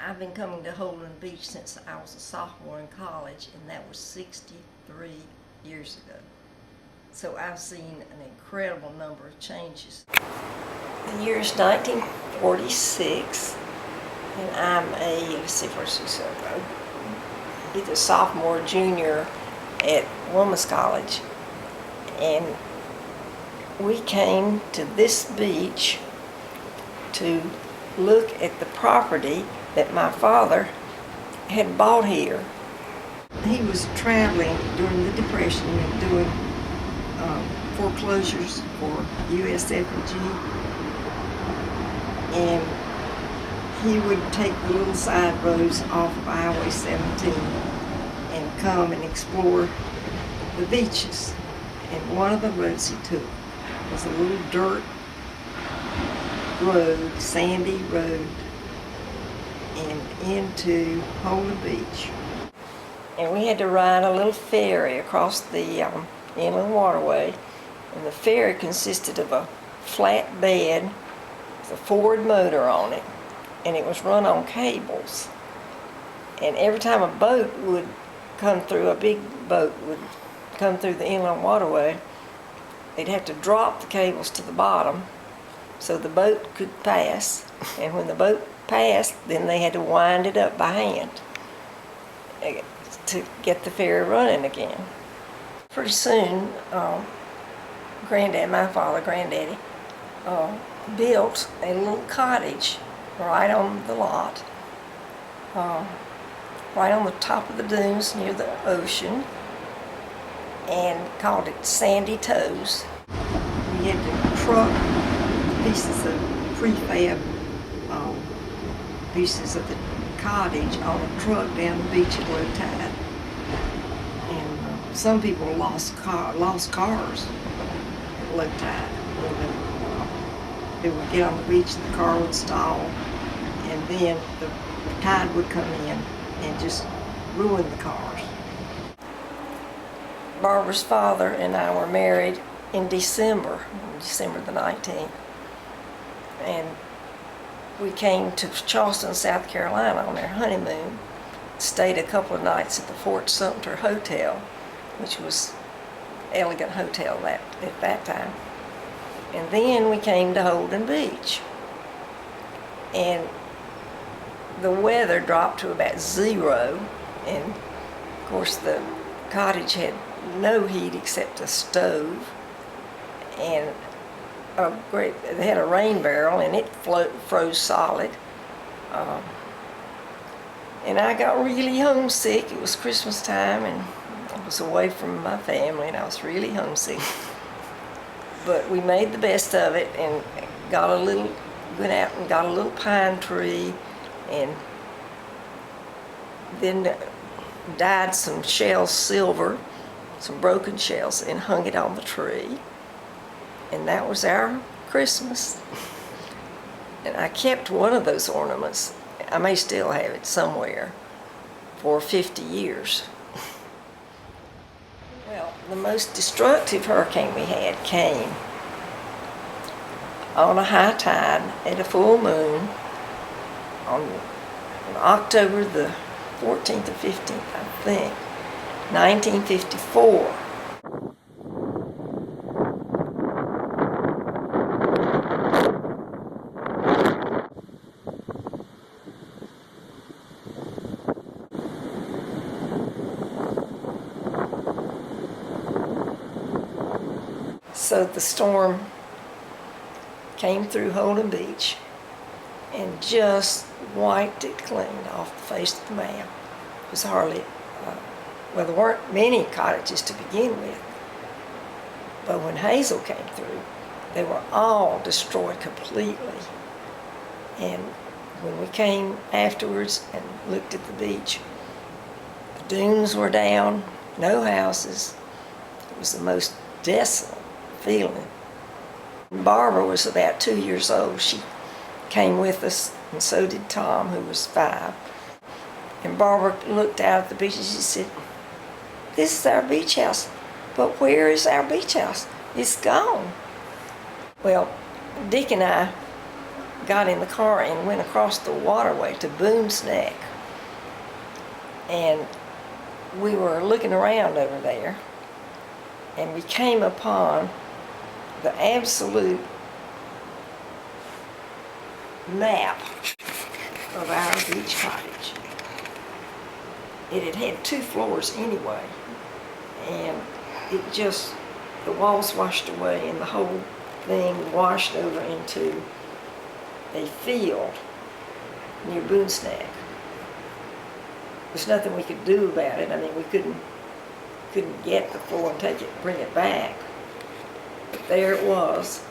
I've been coming to Holden Beach since I was a sophomore in college, and that was 63 years ago. So I've seen an incredible number of changes. The year is 1946, and I'm either sophomore or junior at Women's College, and we came to this beach to look at the property that my father had bought here. He was traveling during the Depression and doing foreclosures for USF&G, and he would take the little side roads off of Highway 17 and come and explore the beaches. And one of the roads he took was a little dirt road, sandy road, and into Holden Beach. And we had to ride a little ferry across the inland waterway, and the ferry consisted of a flat bed with a Ford motor on it, and it was run on cables. And every time a boat would come through, a big boat would come through the inland waterway, they'd have to drop the cables to the bottom so the boat could pass, and when the boat passed, then they had to wind it up by hand to get the ferry running again. Pretty soon, Granddaddy, built a little cottage right on the lot, right on the top of the dunes near the ocean, and called it Sandy Toes. We had to truck pieces of prefab pieces of the cottage on a truck down the beach at low tide. And some people lost cars at low tide. They would get on the beach and the car would stall, and then the tide would come in and just ruin the cars. Barbara's father and I were married in December the 19th. And we came to Charleston, South Carolina on their honeymoon, stayed a couple of nights at the Fort Sumter Hotel, which was an elegant hotel at that time. And then we came to Holden Beach. And the weather dropped to about 0, and of course the cottage had no heat except a stove, and they had a rain barrel, and it froze solid. And I got really homesick. It was Christmas time, and I was away from my family, and I was really homesick. But we made the best of it, and went out and got a little pine tree, and then dyed some shells silver, some broken shells, and hung it on the tree. And that was our Christmas. And I kept one of those ornaments. I may still have it somewhere for 50 years. Well, the most destructive hurricane we had came on a high tide at a full moon on October the 14th or 15th, I think, 1954. So the storm came through Holden Beach and just wiped it clean off the face of the map. It was hardly Well, there weren't many cottages to begin with, but when Hazel came through, they were all destroyed completely. And when we came afterwards and looked at the beach, the dunes were down, no houses. It was the most desolate feeling. Barbara was about 2 years old. She came with us, and so did Tom, who was 5. And Barbara looked out at the beach and she said, "This is our beach house, but where is our beach house? It's gone." Well, Dick and I got in the car and went across the waterway to Boone's Neck. And we were looking around over there, and we came upon the absolute map of our beach cottage. It had had 2 floors anyway, and it just, the walls washed away and the whole thing washed over into a field near Boone's Neck. There's nothing we could do about it. I mean, we couldn't get the floor and take it, bring it back. But there it was.